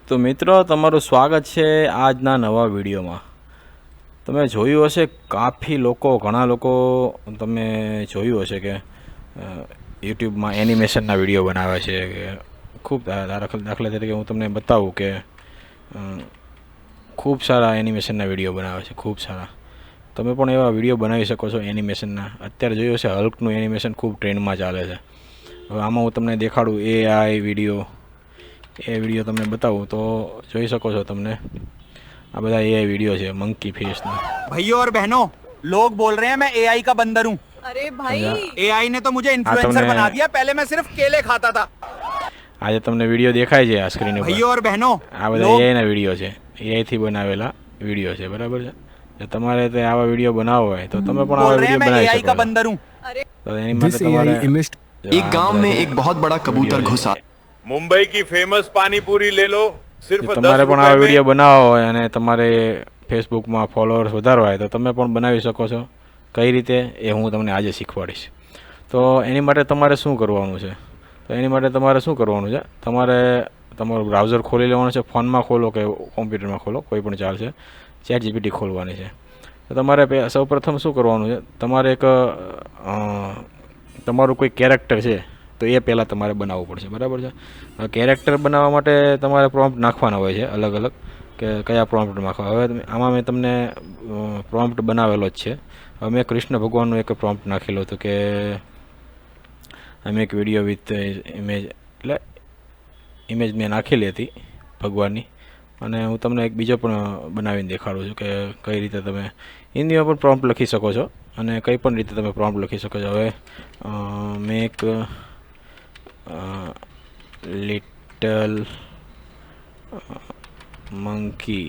તો મિત્રો તમારું સ્વાગત છે આજના નવા વિડીયોમાં। તમે જોયું હશે કાફી લોકો ઘણા લોકો તમે જોયું હશે કે યુટ્યુબમાં એનિમેશનના વિડીયો બનાવે છે કે ખૂબ દાખલા તરીકે હું તમને બતાવું કે ખૂબ સારા એનિમેશનના વિડીયો બનાવે છે, ખૂબ સારા। તમે પણ એવા વિડીયો બનાવી શકો છો એનિમેશનના। અત્યારે જોયું હશે હલ્કનું એનિમેશન ખૂબ ટ્રેન્ડમાં ચાલે છે। હવે આમાં હું તમને દેખાડું એઆઈ વિડીયો, એ વિડીયો તમને બતાવું તો જોઈ શકો છો। તમને આ બધા એઆઈ વિડીયો છે મંકી ફેસના। भाइयों और बहनों, लोग बोल रहे हैं मैं एआई का बंदर हूँ। अरे भाई, एआई ने तो मुझे इन्फ्लुएंसर बना दिया। पहले मैं सिर्फ केले खाता था। આજે તમને વિડીયો દેખાય છે આ સ્ક્રીન ઉપર, भाइयों और बहनों, આ બધા એઆઈના વિડીયો છે, એઆઈ થી બનાવેલા વિડીયો છે, બરાબર છે। જો તમારે તે આવા વિડીયો બનાવવો હોય તો તમે પણ આવા વિડીયો બનાવી एआई શકો का છો। बंदर हूँ। તો એની માટે તમારે एक गांव में एक बहुत बड़ा कबूतर घुसा। मुंबई की फेमस पानी पूरी ले लो सिर्फ જો 10 તમારે પણ આવા रुपए में। વિડીયો બનાવવા હોય અને તમારે ફેસબુકમાં ફોલોઅર્સ વધારવા હોય તો તમે પણ બનાવી શકો છો। કઈ રીતે એ હું તમને આજે શીખવાડીશ। તો એની માટે તમારે શું કરવાનું છે? તો એની માટે તમારે શું કરવાનું છે, તમારે તમારું બ્રાઉઝર ખોલી લેવાનું છે। ફોનમાં ખોલો કે કોમ્પ્યુટરમાં ખોલો, કોઈ પણ ચાલશે। ચેટ જીપીટી ખોલવાની છે। તો તમારે સૌપ્રથમ શું કરવાનું છે, તમારે એક તમારું કોઈ કેરેક્ટર છે તો એ પહેલાં તમારે બનાવવું પડશે, બરાબર છે। કેરેક્ટર બનાવવા માટે તમારે પ્રોમ્પ્ટ નાખવાના હોય છે અલગ અલગ, કે કયા પ્રોમ્પ્ટ નાખવા। હવે આમાં મેં તમને પ્રોમ્પ્ટ બનાવેલો જ છે। હવે મેં કૃષ્ણ ભગવાનનું એક પ્રોમ્પ્ટ નાખેલું હતું કે અમે એક વિડીયો વિથ ઇમેજ, એટલે ઇમેજ મેં નાખેલી હતી ભગવાનની। અને હું તમને એક બીજો પણ બનાવીને દેખાડું છું કે કઈ રીતે તમે હિન્દીમાં પણ પ્રોમ્પ્ટ લખી શકો છો અને કઈ પણ રીતે તમે પ્રોમ્પ્ટ લખી શકો છો। હવે મેં એક little monkey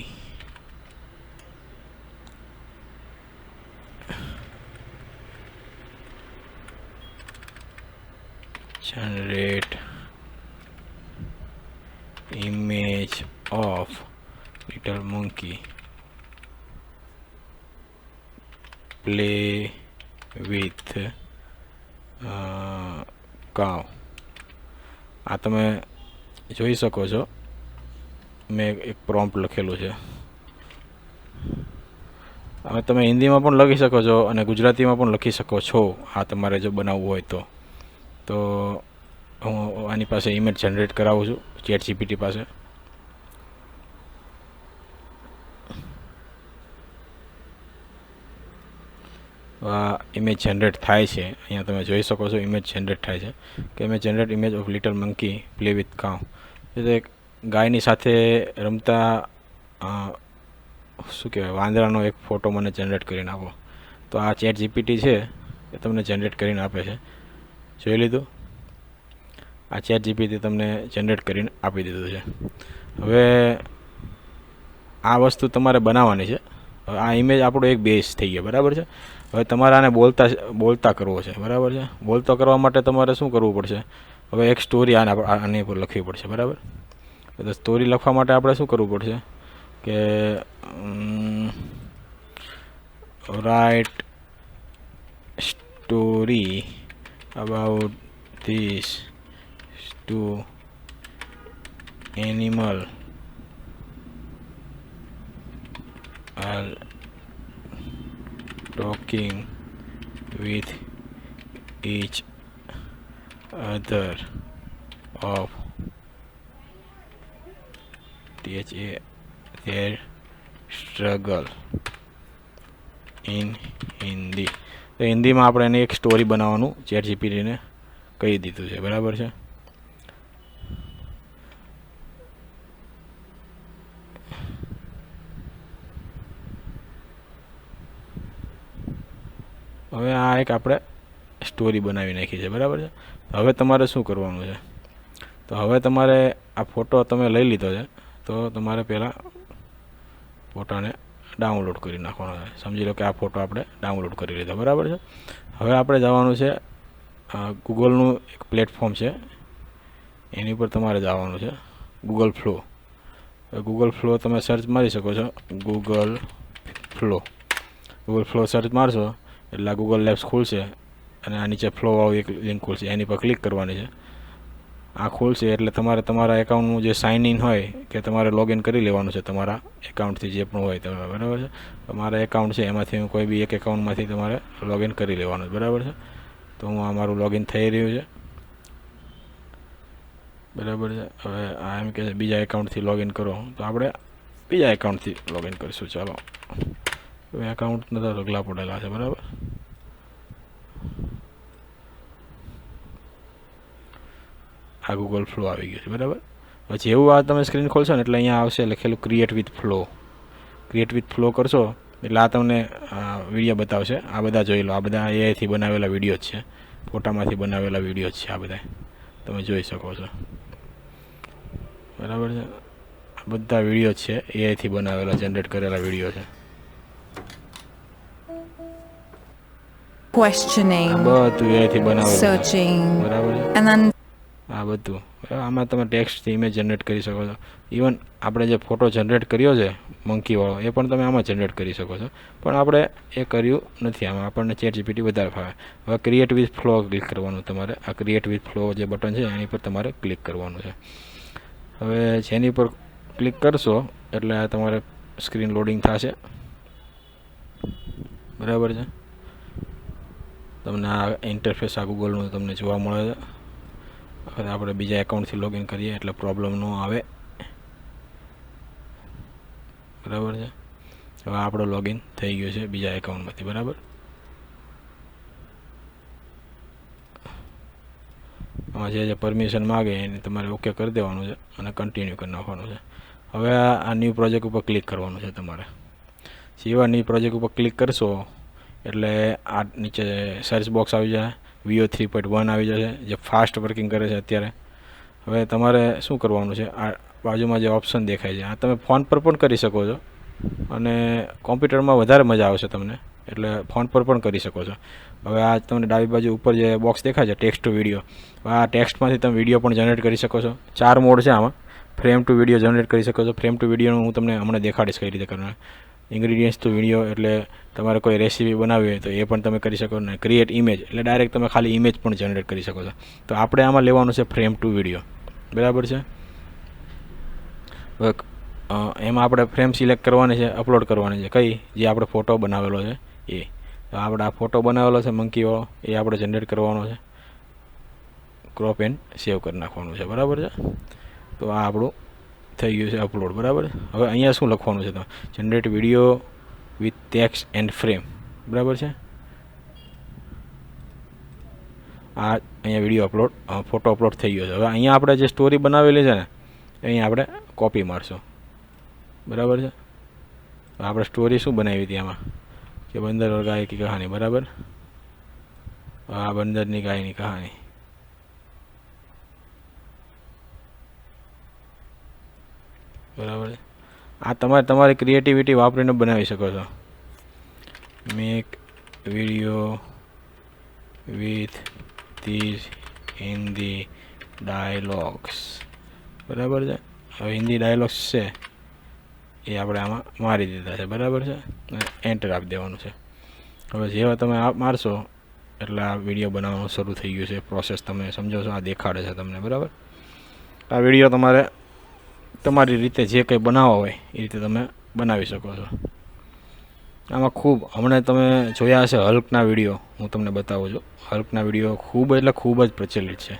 generate image of little monkey play with cow। આ તમે જોઈ શકો છો મેં એક પ્રોમ્પ્ટ લખેલું છે। હવે તમે હિન્દીમાં પણ લખી શકો છો અને ગુજરાતીમાં પણ લખી શકો છો, આ તમારે જો બનાવવું હોય તો। તો હું આની પાસે ઇમેજ જનરેટ કરાવું છું ચેટ જીપીટી પાસે। આ ઇમેજ જનરેટ થાય છે, અહીંયા તમે જોઈ શકો છો ઇમેજ જનરેટ થાય છે કે મેં generate image of little monkey play with cow. એટલે ગાયની સાથે રમતા શું કહેવાય વાંદરાનો એક ફોટો મને જનરેટ કરીને આપો। તો આ ચેટ જીપીટી છે એ તમને જનરેટ કરીને આપે છે, જોઈ લીધું। આ ચેટ જીપીટી તમને જનરેટ કરીને આપી દીધું છે। હવે આ વસ્તુ તમારે બનાવવાની છે। હવે આ ઇમેજ આપણો એક બેઝ થઈ ગયો, બરાબર છે। હવે તમારે આને બોલતા કરવો છે, બરાબર છે। બોલતો કરવા માટે તમારે શું કરવું પડશે? હવે એક સ્ટોરી આની પર લખવી પડશે, બરાબર। તો સ્ટોરી લખવા માટે આપણે શું કરવું પડશે કે write story about this two animal talking with each other of their struggle in Hindi। તો હિન્દીમાં આપણે એને એક સ્ટોરી બનાવવાનું ચેટ જીપીટીને કહી દીધું છે, બરાબર છે। હવે આ એક આપણે સ્ટોરી બનાવી નાખી છે, બરાબર છે। હવે તમારે શું કરવાનું છે? તો હવે તમારે આ ફોટો તમે લઈ લીધો છે તો તમારે પહેલાં ફોટાને ડાઉનલોડ કરી નાખવાનો છે। સમજી લો કે આ ફોટો આપણે ડાઉનલોડ કરી લીધો, બરાબર છે। હવે આપણે જવાનું છે ગૂગલનું એક પ્લેટફોર્મ છે એની ઉપર તમારે જવાનું છે, ગૂગલ ફ્લો। ગૂગલ ફ્લો તમે સર્ચ મારી શકો છો, ગૂગલ ફ્લો સર્ચ મારશો એટલે ગૂગલ લેબ્સ ખુલશે અને આ નીચે ફ્લો વાળું એક લિંક ખુલશે, એની પર ક્લિક કરવાની છે। આ ખુલશે એટલે તમારે તમારા એકાઉન્ટનું જે સાઇન ઇન હોય કે તમારે લોગિન કરી લેવાનું છે તમારા એકાઉન્ટથી જે પણ હોય તમારે, બરાબર છે. તમારા એકાઉન્ટ છે એમાંથી કોઈ બી એક એકાઉન્ટમાંથી તમારે લોગિન કરી લેવાનું છે, બરાબર છે. તો હું આ મારું લોગિન થઈ રહ્યું છે, બરાબર છે. હવે આ એમ કહે છે બીજા એકાઉન્ટથી લોગિન કરો, તો આપણે બીજા એકાઉન્ટથી લોગિન કરીશું. ચાલો, હવે એકાઉન્ટના તો ઢગલા પડેલા છે, બરાબર. આ ગૂગલ ફ્લો આવી ગયું છે, બરાબર. પછી એવું આ તમે સ્ક્રીન ખોલશો ને એટલે અહીંયા આવશે લખેલું create with flow. Create with flow કરશો એટલે આ તમને વિડીયો બતાવશે. આ બધા જોઈ લો, આ બધા એઆઈથી બનાવેલા વિડીયો જ છે, ફોટામાંથી બનાવેલા વિડીયો જ છે આ બધા, તમે જોઈ શકો છો, બરાબર છે. આ બધા વિડીયો જ છે એઆઈથી બનાવેલા, જનરેટ કરેલા વિડીયો છે. questioning, આ બધું એઆઈથી બનાવેલું છે, searching, બરાબર છે. and then આ બધું આમાં તમે ટેક્સ્ટથી ઇમેજ જનરેટ કરી શકો છો. ઇવન આપણે જે ફોટો જનરેટ કર્યો છે મંકીવાળો, એ પણ તમે આમાં જનરેટ કરી શકો છો, પણ આપણે એ કર્યું નથી આમાં, આપણને ચેટ જીપીટી વધારે ફાવે. હવે ક્રિએટ વિથ ફ્લો ક્લિક કરવાનું તમારે. આ ક્રિએટ વિથ ફ્લો જે બટન છે એની પર તમારે ક્લિક કરવાનું છે. હવે જેની પર ક્લિક કરશો એટલે આ તમારે સ્ક્રીન લોડિંગ થશે, બરાબર છે. તમને આ ઇન્ટરફેસ આ ગૂગલનું તમને જોવા મળે છે. હવે આપણે બીજા એકાઉન્ટથી લોગિન કરીએ એટલે પ્રોબ્લેમ ન આવે, બરાબર છે. હવે આપણો લોગિન થઈ ગયો છે બીજા એકાઉન્ટમાંથી, બરાબર. આમાં જે પરમિશન માગે એને તમારે ઓકે કરી દેવાનું છે અને કન્ટિન્યુ કરી નાખવાનું છે. હવે આ ન્યૂ પ્રોજેક્ટ ઉપર ક્લિક કરવાનું છે તમારે. જેવા ન્યૂ પ્રોજેક્ટ ઉપર ક્લિક કરશો એટલે આ નીચે સર્ચ બોક્સ આવી જાય, VO 3.1 આવી જશે, જે ફાસ્ટ વર્કિંગ કરે છે અત્યારે. હવે તમારે શું કરવાનું છે, આ બાજુમાં જે ઓપ્શન દેખાય છે આ તમે ફોન પર પણ કરી શકો છો, અને કોમ્પ્યુટરમાં વધારે મજા આવશે તમને, એટલે ફોન પર પણ કરી શકો છો. હવે આ તમને ડાબી બાજુ ઉપર જે બોક્સ દેખાય છે ટેક્સ્ટ ટુ વિડીયો, આ ટેક્સ્ટમાંથી તમે વિડીયો પણ જનરેટ કરી શકો છો. 4 મોડ છે આમાં. ફ્રેમ ટુ વિડીયો જનરેટ કરી શકો છો. ફ્રેમ ટુ વિડીયોનું હું તમને હમણાં દેખાડીશ કઈ રીતે કરવાનું. ઇન્ગ્રીડિયન્ટ્સ ટુ વિડીયો એટલે તમારે કોઈ રેસીપી બનાવવી હોય તો એ પણ તમે કરી શકો. ને ક્રિએટ ઇમેજ એટલે ડાયરેક્ટ તમે ખાલી ઇમેજ પણ જનરેટ કરી શકો છો. તો આપણે આમાં લેવાનું છે ફ્રેમ ટુ વિડીયો, બરાબર છે. એમાં આપણે ફ્રેમ સિલેક્ટ કરવાની છે, અપલોડ કરવાની છે કઈ, જે આપણે ફોટો બનાવેલો છે એ. તો આપણે આ ફોટો બનાવેલો છે મંકીવાળો, એ આપણે જનરેટ કરવાનો છે. ક્રોપ એન્ડ સેવ કરી નાખવાનું છે, બરાબર છે. તો આ આપણું થઈ ગયું છે અપલોડ, બરાબર. હવે અહીંયા શું લખવાનું છે, તમે generate video with text and frame, બરાબર છે. આ અહીંયા વિડીયો અપલોડ ફોટો અપલોડ થઈ ગયો છે. હવે અહીંયા આપણે જે સ્ટોરી બનાવેલી છે ને અહીંયા આપણે કોપી મારશું, બરાબર છે. આપણે સ્ટોરી શું બનાવી હતી આમાં કે બંદર और गाय की कहानी, બરાબર. આ બંદરની ગાયની કહાની, બરાબર. આ તમારી ક્રિએટિવિટી વાપરીને બનાવી શકો છો. Make video with this Hindi dialogues, બરાબર છે. હવે હિન્દી ડાયલોગ્સ છે એ આપણે આમાં મારી દીધા છે, બરાબર છે. એન્ટર આપી દેવાનું છે. હવે જેવા તમે મારશો એટલે આ વિડીયો બનાવવાનું શરૂ થઈ ગયું છે. પ્રોસેસ તમે સમજો છો, આ દેખાડે છે તમને, બરાબર. આ વિડીયો તમારે તમારી રીતે જે કંઈ બનાવવા હોય એ રીતે તમે બનાવી શકો છો. આમાં ખૂબ હમણાં તમે જોયા હશે હલ્કના વિડીયો, હું તમને બતાવું છું. હલ્કના વિડીયો ખૂબ એટલે ખૂબ જ પ્રચલિત છે,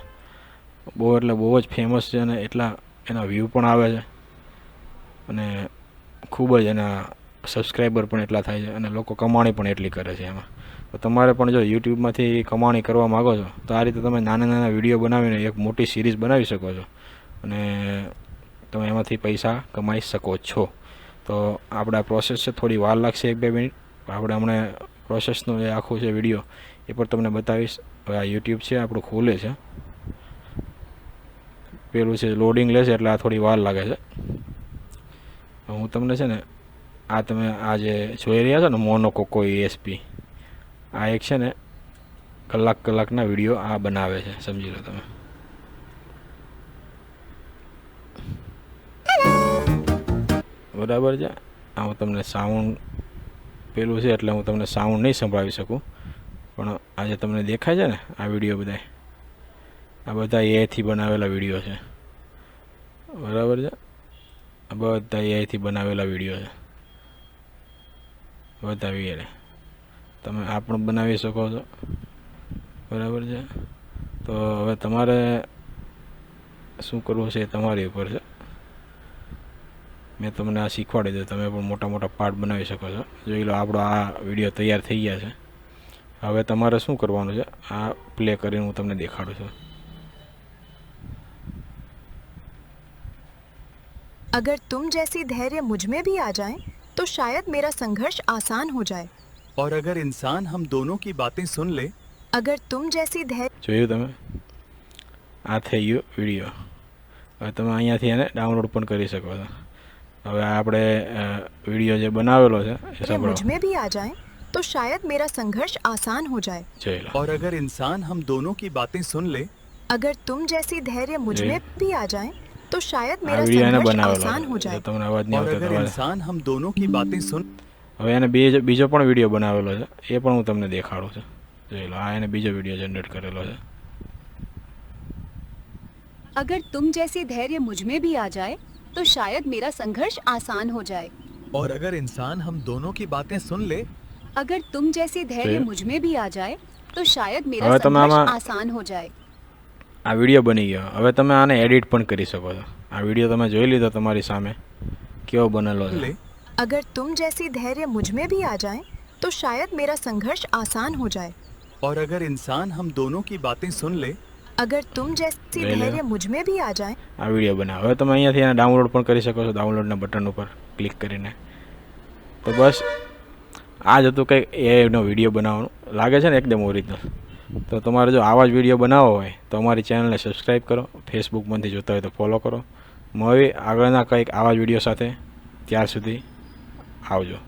બહુ એટલે બહુ જ ફેમસ છે, અને એટલા એના વ્યૂ પણ આવે છે, અને ખૂબ જ એના સબસ્ક્રાઈબર પણ એટલા થાય છે, અને લોકો કમાણી પણ એટલી કરે છે એમાં. તો તમારે પણ જો યુટ્યુબમાંથી કમાણી કરવા માગો છો તો આ રીતે તમે નાના નાના વિડીયો બનાવીને એક મોટી સિરીઝ બનાવી શકો છો, અને તમે એમાંથી પૈસા કમાઈ શકો છો. તો આપણા પ્રોસેસ છે, થોડી વાર લાગશે 1-2 મિનિટ. આપણે હમણાં પ્રોસેસનું જે આખું છે વિડીયો એ પણ તમને બતાવીશ. હવે આ યુટ્યુબ છે આપણું ખુલે છે, પેલું છે લોડિંગ લેશે એટલે આ થોડી વાર લાગે છે. હું તમને છે ને આ તમે આ જે જોઈ રહ્યા છો ને મોનોકોકો ESP, આ એક છે ને કલાકના વિડીયો આ બનાવે છે, સમજી લો તમે. બરાબર છે. આ હું તમને સાઉન્ડ પેલું છે એટલે હું તમને સાઉન્ડ નહીં સંભળાવી શકું, પણ આ જે તમને દેખાય છે ને આ વિડીયો બધા આ બધા એઆઈથી બનાવેલા વિડીયો છે, બરાબર છે. આ બધા એઆઈથી બનાવેલા વિડીયો છે, બતાવીએ રે તમે આ પણ બનાવી શકો છો, બરાબર છે. તો હવે તમારે શું કરવું છે એ તમારી ઉપર છે. મેં તમને આ શીખવાડી દીધું, તમે પણ મોટા મોટા પાર્ટ બનાવી શકો છો. જોઈ લો આપણો આ વિડીયો તૈયાર થઈ ગયા છે. હવે તમારે શું કરવાનું છે, આ પ્લે કરીને હું તમને દેખાડું છું. अगर तुम जैसी धैर्य मुझ में भी आ जाए तो शायद मेरा संघर्ष आसान हो जाए. और अगर इंसान हम दोनों की बातें सुन ले, अगर तुम जैसी धैर्य જોયું તમે, આ થઈ ગયો વિડીયો. હવે તમે અહીંયાથી એને ડાઉનલોડ પણ કરી શકો છો. હવે આપણે વિડીયો જે બનાવેલો છે એ સાંભળો. मुझ में भी आ जाए तो शायद मेरा संघर्ष आसान हो जाए. જોઈ લો. और अगर इंसान हम दोनों की बातें सुन ले, अगर तुम जैसी धैर्य मुझ जी। में भी आ जाए तो शायद આ मेरा વિડીયો એને संघर्ष બનાવેલો आसान हो છે. જો जाए. તમને અવાજ નહીં और આવતો अगर તમારે, इंसान हम दोनों की बातें सुन, હવે એને બીજો પણ વિડીયો બનાવેલો છે, એ પણ હું તમને દેખાડું છું. જોઈ લો, આ એને બીજો વિડીયો જનરેટ કરેલો છે. अगर तुम जैसी धैर्य मुझ में भी आ जाए तो शायद मेरा संघर्ष आसान हो जाए. और अगर इंसान हम दोनों की बातें सुन ले, अगर तुम जैसी धैर्य जी। मुझ में भी आ जाए तो शायद मेरा હવે તમે संघर्ष આમાં- आसान हो जाए. આ વિડીયો બની ગયો. હવે તમે આને એડિટ પણ કરી શકો છો. આ વિડીયો તમે જોઈ લીધો તમારી સામે કેવો બનેલો सुन છે. ले, अगर तुम जैसी धैर्य मुझ में भी आ जाए तो शायद मेरा संघर्ष आसान हो जाए. और अगर इंसान हम दोनों की बातें सुन ले, अगर तुम जैसी ले ले। धैर्य मुझ में भी आ जाए આ વિડીયો બનાવો. હવે તમે અહીંયાથી એને ડાઉનલોડ પણ કરી શકો છો, ડાઉનલોડના બટન ઉપર ક્લિક કરીને. તો બસ આ જ હતું કંઈક એઆઈનો વિડીયો બનાવવાનું. લાગે છે ને એકદમ ઓરિજિનલ. તો તમારે જો આવા જ વિડીયો બનાવવો હોય તો અમારી ચેનલને સબસ્ક્રાઈબ કરો, ફેસબુકમાંથી જોતા હોય તો ફોલો કરો. મળીએ આગળના કંઈક આવા જ વિડીયો સાથે. ત્યાર સુધી આવજો.